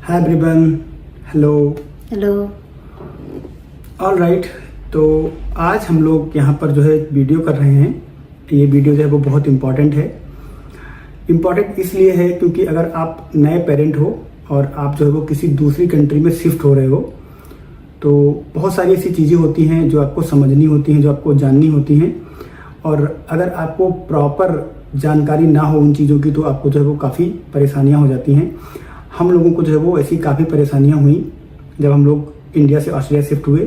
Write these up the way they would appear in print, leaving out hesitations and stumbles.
Hi everyone, hello hello. All right. तो आज हम लोग यहाँ पर जो है वीडियो कर रहे हैं। ये वीडियो जो है वो बहुत इम्पॉर्टेंट है। इम्पॉर्टेंट इसलिए है क्योंकि अगर आप नए पेरेंट हो और आप जो है वो किसी दूसरी कंट्री में शिफ्ट हो रहे हो तो बहुत सारी ऐसी चीज़ें होती हैं जो आपको समझनी होती हैं, जो आपको जाननी होती हैं। और अगर आपको प्रॉपर जानकारी ना हो उन चीज़ों की तो आपको जो है वो काफ़ी परेशानियाँ हो जाती हैं। हम लोगों को जो है वो ऐसी काफ़ी परेशानियाँ हुई जब हम लोग इंडिया से ऑस्ट्रेलिया शिफ्ट हुए।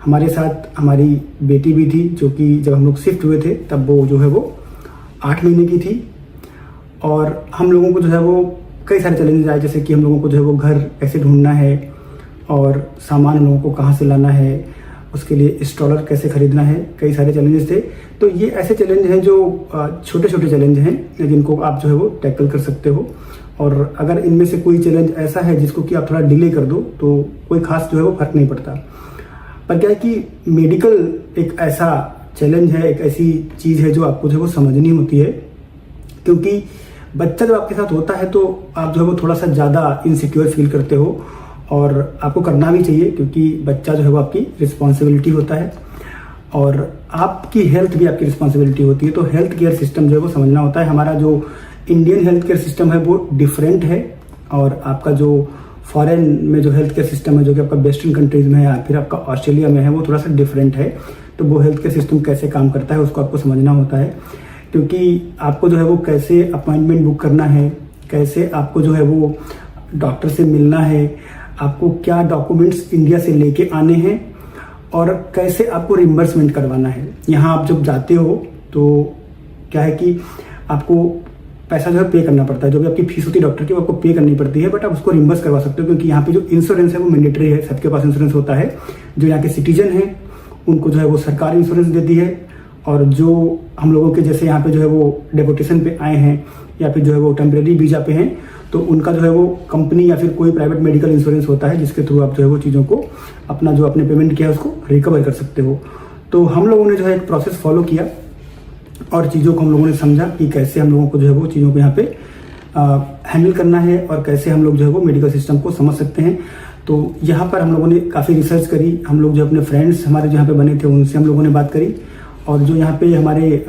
हमारे साथ हमारी बेटी भी थी जो कि जब हम लोग शिफ्ट हुए थे तब वो जो है वो 8 महीने की थी। और हम लोगों को जो है वो कई सारे चैलेंजेस आए, जैसे कि हम लोगों को जो है वो घर कैसे ढूंढना है और सामान हम लोगों को कहाँ से लाना है, उसके लिए स्टॉलर कैसे खरीदना है। कई सारे चैलेंजेस थे। तो ये ऐसे चैलेंज हैं जो छोटे छोटे चैलेंज हैं जिनको आप जो है वो टैकल कर सकते हो। और अगर इनमें से कोई चैलेंज ऐसा है जिसको कि आप थोड़ा डिले कर दो तो कोई खास जो है वो फर्क नहीं पड़ता। पर क्या है कि मेडिकल एक ऐसा चैलेंज है, एक ऐसी चीज़ है जो आपको जो है वो समझनी होती है। क्योंकि बच्चा जब आपके साथ होता है तो आप जो है वो थोड़ा सा ज़्यादा इनसिक्योर फील करते हो और आपको करना भी चाहिए क्योंकि बच्चा जो है वो आपकी रिस्पॉन्सिबिलिटी होता है और आपकी हेल्थ भी आपकी रिस्पॉन्सिबिलिटी होती है। तो हेल्थ केयर सिस्टम जो है वो समझना होता है। हमारा जो इंडियन हेल्थ केयर सिस्टम है वो डिफरेंट है और आपका जो फॉरेन में जो हेल्थ केयर सिस्टम है जो कि आपका वेस्टर्न कंट्रीज में है या फिर आपका ऑस्ट्रेलिया में है वो थोड़ा सा डिफरेंट है। तो वो हेल्थ केयर सिस्टम कैसे काम करता है उसको आपको समझना होता है। क्योंकि आपको जो है वो कैसे अपॉइंटमेंट बुक करना है, कैसे आपको जो है वो डॉक्टर से मिलना है, आपको क्या डॉक्यूमेंट्स इंडिया से लेके आने हैं और कैसे आपको रिम्बर्समेंट करवाना है। यहाँ आप जब जाते हो तो क्या है कि आपको पैसा जो है पे करना पड़ता है। जो भी आपकी फीस होती है डॉक्टर की वो आपको पे करनी पड़ती है, बट आप उसको रिम्बर्स करवा सकते हो क्योंकि यहाँ पे जो इंश्योरेंस है वो मैंडेटरी है। सबके पास इंश्योरेंस होता है। जो यहाँ के सिटीजन हैं उनको जो है वो सरकार इंश्योरेंस देती है और जो हम लोगों के जैसे यहाँ पे जो है वो डेपुटेशन पे आए हैं या फिर जो है वो टेम्परेरी वीजा पे हैं तो उनका जो है वो कंपनी या फिर कोई प्राइवेट मेडिकल इंश्योरेंस होता है जिसके थ्रू आप जो है वो चीज़ों को अपना जो आपने पेमेंट किया है उसको रिकवर कर सकते हो। तो हम लोगों ने जो है एक प्रोसेस फॉलो किया और चीज़ों को हम लोगों ने समझा कि कैसे हम लोगों को जो है वो चीज़ों को यहाँ पे हैंडल करना है और कैसे हम लोग जो है वो मेडिकल सिस्टम को समझ सकते हैं। तो यहाँ पर हम लोगों ने काफ़ी रिसर्च करी। हम लोग जो अपने फ्रेंड्स हमारे जो यहाँ पे बने थे उनसे हम लोगों ने बात करी और जो यहाँ पे हमारे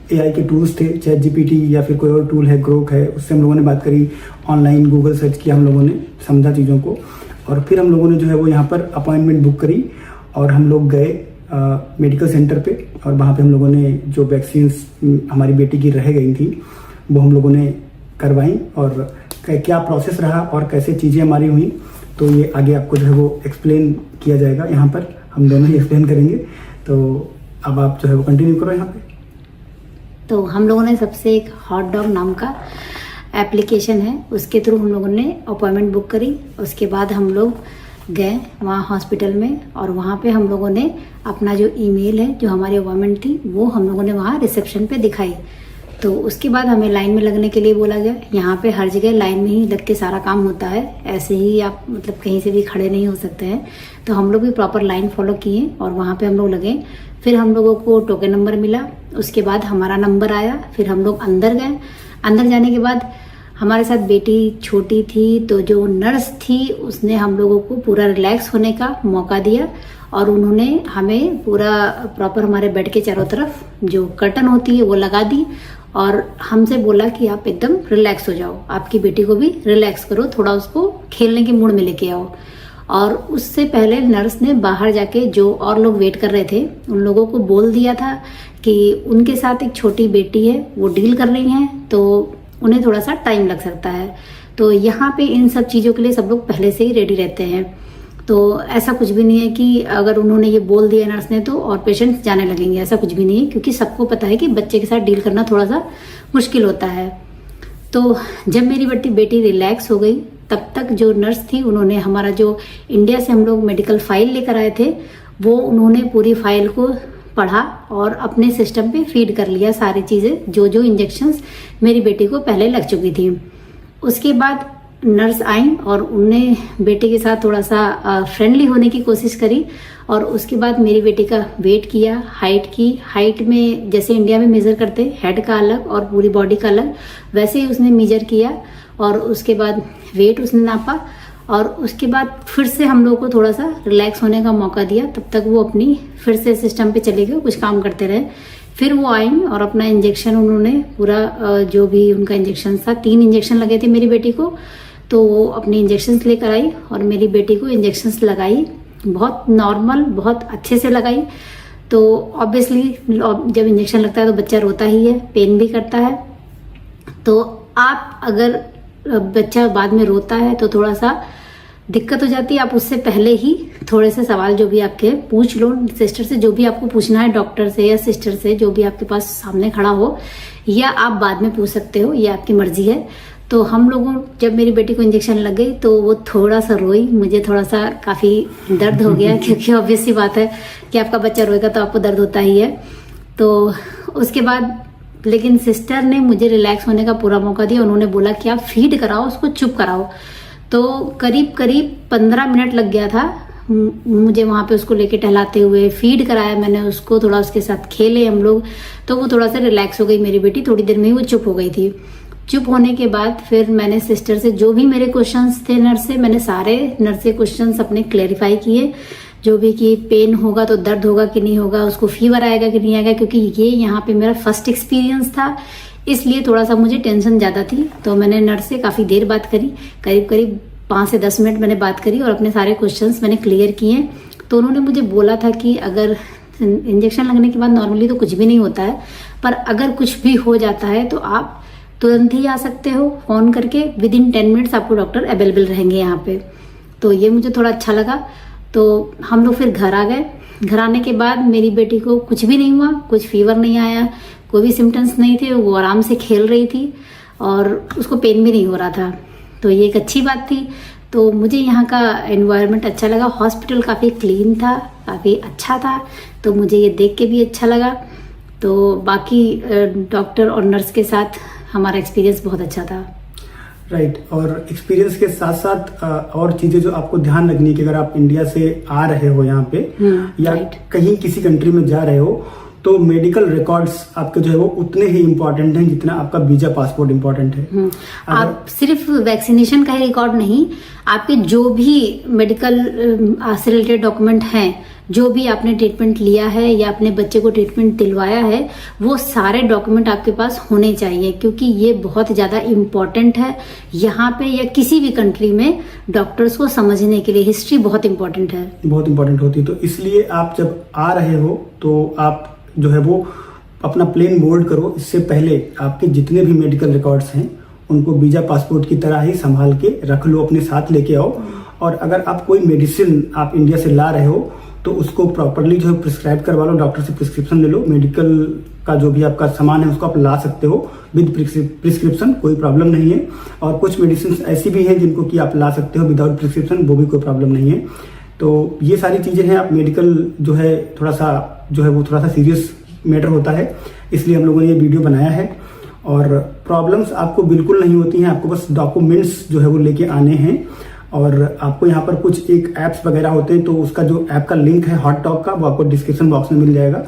AI के टूल्स थे, ChatGPT या फिर कोई और टूल है, ग्रोक है, उससे हम लोगों ने बात करी। ऑनलाइन गूगल सर्च किया हम लोगों ने, समझा चीज़ों को और फिर हम लोगों ने जो है वो यहाँ पर अपॉइंटमेंट बुक करी और हम लोग गए मेडिकल सेंटर पे और वहाँ पे हम लोगों ने जो वैक्सीन्स हमारी बेटी की रह गई थी वो हम लोगों ने करवाई और क्या प्रोसेस रहा और कैसे चीज़ें हमारी हुई तो ये आगे आपको जो है वो एक्सप्लेन किया जाएगा। यहाँ पर हम दोनों ही एक्सप्लेन करेंगे। तो अब आप जो है वो कंटिन्यू करो यहाँ पे। तो हम लोगों ने सबसे एक हॉट डॉग नाम का एप्लीकेशन है उसके थ्रू हम लोगों ने अपॉइंटमेंट बुक करी। उसके बाद हम लोग गए वहाँ हॉस्पिटल में और वहाँ पे हम लोगों ने अपना जो ईमेल है जो हमारी अपॉइंटमेंट थी वो हम लोगों ने वहाँ रिसेप्शन पे दिखाई। तो उसके बाद हमें लाइन में लगने के लिए बोला गया। यहाँ पे हर जगह लाइन में ही लग के सारा काम होता है, ऐसे ही आप मतलब कहीं से भी खड़े नहीं हो सकते हैं। तो हम लोग भी प्रॉपर लाइन फॉलो किए और वहाँ पे हम लोग लगे। फिर हम लोगों को टोकन नंबर मिला, उसके बाद हमारा नंबर आया। फिर हम लोग अंदर गए। अंदर जाने के बाद हमारे साथ बेटी छोटी थी तो जो नर्स थी उसने हम लोगों को पूरा रिलैक्स होने का मौका दिया और उन्होंने हमें पूरा प्रॉपर हमारे बेड के चारों तरफ जो कर्टन होती है वो लगा दी और हमसे बोला कि आप एकदम रिलैक्स हो जाओ, आपकी बेटी को भी रिलैक्स करो, थोड़ा उसको खेलने के मूड में लेके आओ। और उससे पहले नर्स ने बाहर जाके जो और लोग वेट कर रहे थे उन लोगों को बोल दिया था कि उनके साथ एक छोटी बेटी है वो डील कर रही हैं तो उन्हें थोड़ा सा टाइम लग सकता है। तो यहाँ पे इन सब चीज़ों के लिए सब लोग पहले से ही रेडी रहते हैं। तो ऐसा कुछ भी नहीं है कि अगर उन्होंने ये बोल दिया नर्स ने तो और पेशेंट्स जाने लगेंगे, ऐसा कुछ भी नहीं है क्योंकि सबको पता है कि बच्चे के साथ डील करना थोड़ा सा मुश्किल होता है। तो जब मेरी बेटी रिलैक्स हो गई तब तक जो नर्स थी उन्होंने हमारा जो इंडिया से हम लोग मेडिकल फाइल लेकर आए थे वो उन्होंने पूरी फाइल को पढ़ा और अपने सिस्टम पे फीड कर लिया सारी चीज़ें जो जो इंजेक्शंस मेरी बेटी को पहले लग चुकी थी। उसके बाद नर्स आई और उनने बेटी के साथ थोड़ा सा फ्रेंडली होने की कोशिश करी और उसके बाद मेरी बेटी का वेट किया, हाइट की। हाइट में जैसे इंडिया में मेज़र करते हेड का अलग और पूरी बॉडी का अलग, वैसे ही उसने मेजर किया और उसके बाद वेट उसने नापा और उसके बाद फिर से हम लोग को थोड़ा सा रिलैक्स होने का मौका दिया। तब तक वो अपनी फिर से सिस्टम पे चले गए, कुछ काम करते रहे। फिर वो आई और अपना इंजेक्शन उन्होंने पूरा जो भी उनका इंजेक्शन था, 3 इंजेक्शन लगे थे मेरी बेटी को, तो वो अपने इंजेक्शन्स लेकर आई और मेरी बेटी को इंजेक्शन्स लगाई। बहुत नॉर्मल, बहुत अच्छे से लगाई। तो ऑब्वियसली जब इंजेक्शन लगता है तो बच्चा रोता ही है, पेन भी करता है। तो आप अगर बच्चा बाद में रोता है तो थोड़ा सा दिक्कत हो जाती है। आप उससे पहले ही थोड़े से सवाल जो भी आपके पूछ लो सिस्टर से, जो भी आपको पूछना है, डॉक्टर से या सिस्टर से, जो भी आपके पास सामने खड़ा हो, या आप बाद में पूछ सकते हो, ये आपकी मर्जी है। तो हम लोगों, जब मेरी बेटी को इंजेक्शन लग गई तो वो थोड़ा सा रोई, मुझे थोड़ा सा काफ़ी दर्द हो गया क्योंकि ऑब्वियस सी बात है कि आपका बच्चा रोएगा तो आपको दर्द होता ही है। तो उसके बाद लेकिन सिस्टर ने मुझे रिलैक्स होने का पूरा मौका दिया। उन्होंने बोला कि आप फीड कराओ, उसको चुप कराओ। तो करीब 15 मिनट लग गया था मुझे वहाँ पे उसको लेके टहलाते हुए। फीड कराया मैंने उसको, थोड़ा उसके साथ खेले हम लोग, तो वो थोड़ा सा रिलैक्स हो गई मेरी बेटी। थोड़ी देर में ही वो चुप हो गई थी। चुप होने के बाद फिर मैंने सिस्टर से जो भी मेरे क्वेश्चंस थे नर्स से, मैंने सारे नर्स से क्वेश्चंस अपने क्लेरिफाई किए। जो भी कि पेन होगा तो दर्द होगा कि नहीं होगा, उसको फीवर आएगा कि नहीं आएगा, क्योंकि ये यहाँ पे मेरा फर्स्ट एक्सपीरियंस था, इसलिए थोड़ा सा मुझे टेंशन ज़्यादा थी। तो मैंने नर्स से काफ़ी देर बात करी, करीब 5 से 10 मिनट मैंने बात करी और अपने सारे क्वेश्चंस मैंने क्लियर किए। तो उन्होंने मुझे बोला था कि अगर इंजेक्शन लगने के बाद नॉर्मली तो कुछ भी नहीं होता है, पर अगर कुछ भी हो जाता है तो आप तुरंत ही आ सकते हो फ़ोन करके। विदिन 10 मिनट्स आपको डॉक्टर अवेलेबल रहेंगे यहाँ पे। तो ये मुझे थोड़ा अच्छा लगा। तो हम लोग फिर घर आ गए। घर आने के बाद मेरी बेटी को कुछ भी नहीं हुआ, कुछ फीवर नहीं आया, कोई भी सिम्टम्स नहीं थे। वो आराम से खेल रही थी और उसको पेन भी नहीं हो रहा था। तो ये एक अच्छी बात थी। तो मुझे यहाँ का एनवायरनमेंट अच्छा लगा। हॉस्पिटल काफ़ी क्लीन था, काफ़ी अच्छा था, तो मुझे ये देख के भी अच्छा लगा। तो बाकी डॉक्टर और नर्स के साथ हमारा एक्सपीरियंस बहुत अच्छा था। राइट। और एक्सपीरियंस के साथ साथ और चीज़ें जो आपको ध्यान रखनी है कि अगर आप इंडिया से आ रहे हो यहाँ पे या कहीं किसी कंट्री में जा रहे हो, तो मेडिकल रिकॉर्ड्स आपके जो है वो उतने ही इम्पोर्टेंट हैं जितना आपका वीजा पासपोर्ट इम्पोर्टेंट है। आप सिर्फ वैक्सीनेशन का ही रिकॉर्ड नहीं, आपके जो भी मेडिकल से रिलेटेड डॉक्यूमेंट हैं, जो भी आपने ट्रीटमेंट लिया है या अपने बच्चे को ट्रीटमेंट दिलवाया है, वो सारे डॉक्यूमेंट आपके पास होने चाहिए, क्योंकि ये बहुत ज़्यादा इम्पोर्टेंट है यहाँ पे या किसी भी कंट्री में डॉक्टर्स को समझने के लिए। हिस्ट्री बहुत इम्पोर्टेंट है, बहुत इम्पोर्टेंट होती है। तो इसलिए आप जब आ रहे हो तो आप जो है वो अपना प्लेन बोर्ड करो। इससे पहले आपके जितने भी मेडिकल रिकॉर्ड्स हैं उनको वीजा पासपोर्ट की तरह ही संभाल के रख लो, अपने साथ लेके आओ। और अगर आप कोई मेडिसिन आप इंडिया से ला रहे हो तो उसको प्रॉपरली जो है प्रिस्क्राइब करवा लो, डॉक्टर से प्रिस्क्रिप्शन ले लो। मेडिकल का जो भी आपका सामान है उसको आप ला सकते हो विद प्रिस्क्रिप्शन, कोई प्रॉब्लम नहीं है। और कुछ मेडिसिन ऐसी भी हैं जिनको कि आप ला सकते हो विदाउट प्रिस्क्रिप्शन, वो भी कोई प्रॉब्लम नहीं है। तो ये सारी चीज़ें हैं। आप मेडिकल जो है थोड़ा सा सीरियस मैटर होता है, इसलिए हम लोगों ने ये वीडियो बनाया है। और प्रॉब्लम्स आपको बिल्कुल नहीं होती हैं, आपको बस डॉक्यूमेंट्स जो है वो लेके आने हैं। और आपको यहाँ पर कुछ एक ऐप्स वगैरह होते हैं, तो उसका जो ऐप का लिंक है हॉट टॉक का, वो आपको डिस्क्रिप्शन बॉक्स में मिल जाएगा।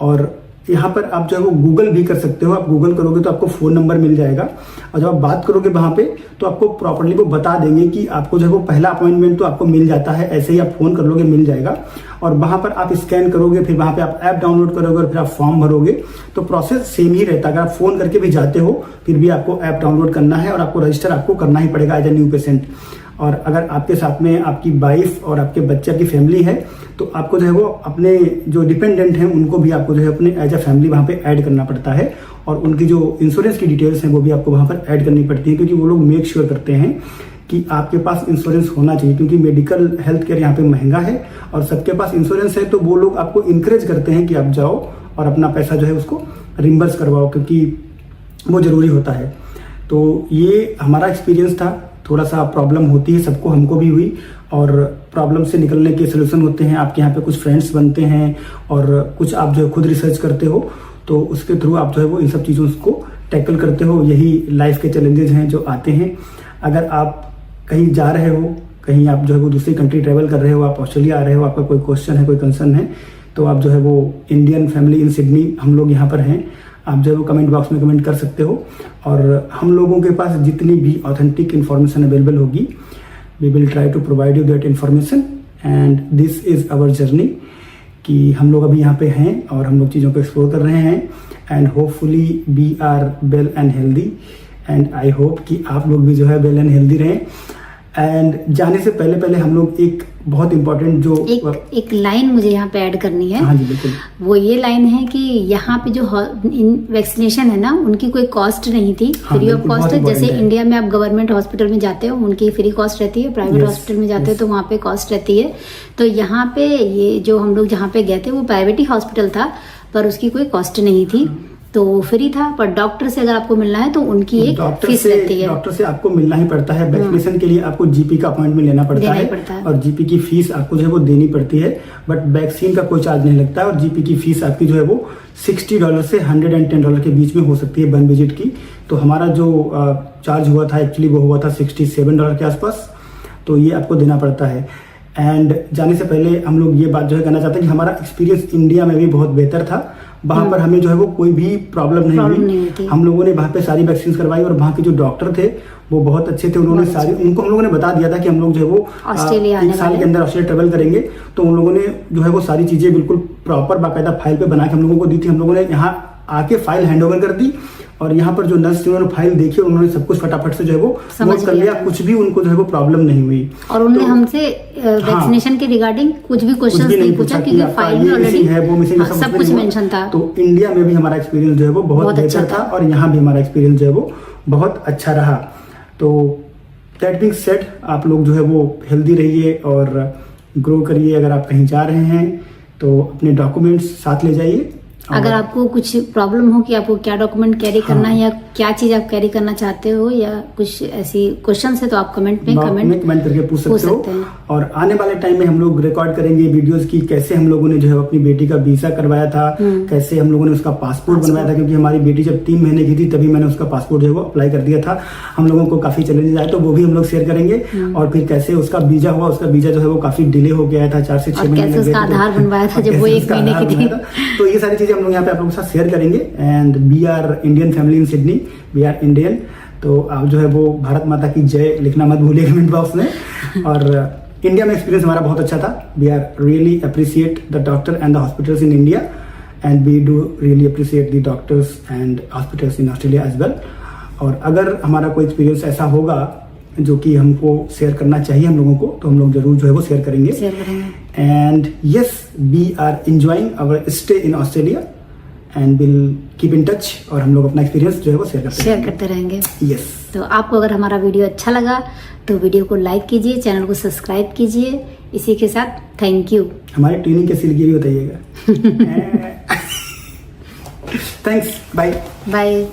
और यहाँ पर आप जो है वो गूगल भी कर सकते हो। आप गूगल करोगे तो आपको फ़ोन नंबर मिल जाएगा, और जब आप बात करोगे वहाँ पे तो आपको प्रॉपरली वो बता देंगे कि आपको जो है वो पहला अपॉइंटमेंट तो आपको मिल जाता है, ऐसे ही आप फ़ोन कर लोगे मिल जाएगा। और वहाँ पर आप स्कैन करोगे, फिर वहाँ पे आप ऐप डाउनलोड करोगे और फिर आप फॉर्म भरोगे, तो प्रोसेस सेम ही रहता है। अगर आप फ़ोन करके भी जाते हो फिर भी आपको ऐप डाउनलोड करना है और आपको रजिस्टर आपको करना ही पड़ेगा एज ए न्यू पेशेंट। और अगर आपके साथ में आपकी वाइफ और आपके बच्चे की फैमिली है तो आपको जो है वो अपने जो डिपेंडेंट हैं उनको भी आपको जो है अपने एज ए फैमिली वहाँ पे ऐड करना पड़ता है। और उनकी जो इंश्योरेंस की डिटेल्स हैं वो भी आपको वहाँ पर ऐड करनी पड़ती है, क्योंकि वो लोग मेक श्योर करते हैं कि आपके पास इंश्योरेंस होना चाहिए। क्योंकि मेडिकल हेल्थ केयर यहाँ पे महंगा है और सबके पास इंश्योरेंस है, तो वो लोग आपको इंकरेज करते हैं कि आप जाओ और अपना पैसा जो है उसको रिम्बर्स करवाओ, क्योंकि वो ज़रूरी होता है। तो ये हमारा एक्सपीरियंस था। थोड़ा सा प्रॉब्लम होती है सबको, हमको भी हुई, और प्रॉब्लम से निकलने के सोल्यूशन होते हैं। आपके यहाँ पे कुछ फ्रेंड्स बनते हैं और कुछ आप जो है खुद रिसर्च करते हो, तो उसके थ्रू आप जो है वो इन सब चीज़ों को टैकल करते हो। यही लाइफ के चैलेंजेस हैं जो आते हैं। अगर आप कहीं जा रहे हो, कहीं आप जो है वो दूसरी कंट्री ट्रैवल कर रहे हो, आप ऑस्ट्रेलिया आ रहे हो, आपका कोई क्वेश्चन है, कोई कंसर्न है, तो आप जो है वो इंडियन फैमिली इन सिडनी, हम लोग यहाँ पर हैं, आप जो है वो कमेंट बॉक्स में कमेंट कर सकते हो। और हम लोगों के पास जितनी भी ऑथेंटिक इन्फॉर्मेशन अवेलेबल होगी we will try to provide you that information and this is our journey कि हम लोग अभी यहाँ पे हैं और हम लोग चीज़ों को एक्सप्लोर कर रहे हैं and hopefully we are well and healthy and I hope कि आप लोग भी जो है वेल एंड हेल्दी रहें। एंड जाने से पहले पहले हम लोग एक बहुत इंपॉर्टेंट जो एक लाइन मुझे यहाँ पे ऐड करनी है। हाँ जी बिल्कुल। वो ये लाइन है कि यहाँ पे जो वैक्सीनेशन है ना, उनकी कोई कॉस्ट नहीं थी, फ्री ऑफ कॉस्ट है। जैसे इंडिया में आप गवर्नमेंट हॉस्पिटल में जाते हो उनकी फ्री कॉस्ट रहती है, प्राइवेट हॉस्पिटल में जाते हो तो वहाँ पे कॉस्ट रहती है। तो यहाँ पे ये जो हम लोग जहाँ पे गए थे वो प्राइवेट ही हॉस्पिटल था, पर उसकी कोई कॉस्ट नहीं थी, तो फ्री था। पर डॉक्टर से अगर आपको मिलना है तो उनकी एक फीस रहती है। डॉक्टर से आपको मिलना ही पड़ता है। वैक्सीनेशन के लिए आपको जीपी का अपॉइंटमेंट लेना पड़ता है और जीपी की फीस आपको जो है वो देनी पड़ती है। बट वैक्सीन का कोई चार्ज नहीं लगता है और जीपी की फीस आपकी जो है वो $60 से $110 के बीच में हो सकती है 1 विजिट की। तो हमारा जो चार्ज हुआ था एक्चुअली वो हुआ था $67 के आसपास, तो ये आपको देना पड़ता है। एंड जाने से पहले हम लोग ये बात जो है कहना चाहते हैं कि हमारा एक्सपीरियंस इंडिया में भी बहुत बेहतर था। वहाँ पर हमें जो है वो कोई भी प्रॉब्लम नहीं हुई। हम लोगों ने वहाँ पे सारी वैक्सीन करवाई और वहाँ के जो डॉक्टर थे वो बहुत अच्छे थे। उन्होंने सारी उनको हम लोगों ने बता दिया था कि हम लोग जो है वो एक साल के अंदर ऑस्ट्रेलिया ट्रेवल करेंगे, तो उन लोगों ने जो है वो सारी चीजें बिल्कुल प्रॉपर बाकायदा फाइल पे बना के हम लोगों को दी थी। हम लोगों ने यहाँ आके फाइल हैंड ओवर कर दी और यहाँ पर जो नर्स थी उन्होंने फाइल देखी और उन्होंने सब कुछ फटाफट से जो है वो नोट कर लिया। कुछ भी उनको जो है वो प्रॉब्लम नहीं हुई और उन्होंने हमसे वैक्सीनेशन के रिगार्डिंग कुछ भी क्वेश्चन नहीं पूछा क्योंकि फाइल में ऑलरेडी है वो मिसिंग सब कुछ मेंशन था। तो इंडिया में भी हमारा एक्सपीरियंस जो है वो बहुत बेहतर था और यहाँ भी हमारा एक्सपीरियंस जो है वो बहुत अच्छा रहा। तो दैट बीइंग सेड, आप लोग जो है वो हेल्दी रहिए और ग्रो करिए। अगर आप कहीं जा रहे हैं तो अपने डॉक्यूमेंट्स साथ ले जाइए। अगर आपको कुछ प्रॉब्लम हो कि आपको क्या डॉक्यूमेंट कैरी करना है या क्या चीज आप कैरी करना चाहते हो या कुछ ऐसी क्वेश्चन है तो आप कमेंट करके पूछ सकते हो। और आने वाले टाइम में हम लोग रिकॉर्ड करेंगे वीडियोस की कैसे हम लोगों ने जो है अपनी बेटी का वीजा करवाया था, कैसे हम लोगों ने उसका पासपोर्ट बनवाया था, क्योंकि हमारी बेटी जब 3 महीने की थी तभी मैंने उसका पासपोर्ट जो है वो अप्लाई कर दिया था। हम लोगों को काफी चैलेंजेस आए तो वो भी हम लोग शेयर करेंगे। और फिर कैसे उसका वीजा हुआ, उसका वीजा जो है वो काफी डिले हो गया था, 4 से 6 महीने आधार बनवाया था जब वो 1 महीने की थी। तो ये सारी चीजें हम लोग यहाँ पे आप लोगों के साथ शेयर करेंगे। And we are Indian family in Sydney, we are Indian. तो आप जो है वो भारत माता की जय लिखना मत भूलिए कमेंट बॉक्स में। और इंडिया में एक्सपीरियंस हमारा बहुत अच्छा था। We are really appreciate the doctor and the hospitals in India and we do really appreciate the doctors and hospitals in Australia as well. और अगर हमारा कोई एक्सपीरियंस ऐसा होगा जो कि हमको शेयर करना चाहिए हम लोगों को, तो हम लोग जरूर जो है वो शेयर करेंगे। And yes, we are enjoying our stay in Australia and will keep in touch. और हम लोग अपना एक्सपीरियंस जो है वो शेयर करते रहेंगे। यस। तो आपको अगर हमारा वीडियो अच्छा लगा तो वीडियो को लाइक कीजिए, चैनल को सब्सक्राइब कीजिए। इसी के साथ थैंक यू। हमारी ट्रेनिंग कैसी लगी भी बताइएगा। Thanks, bye bye.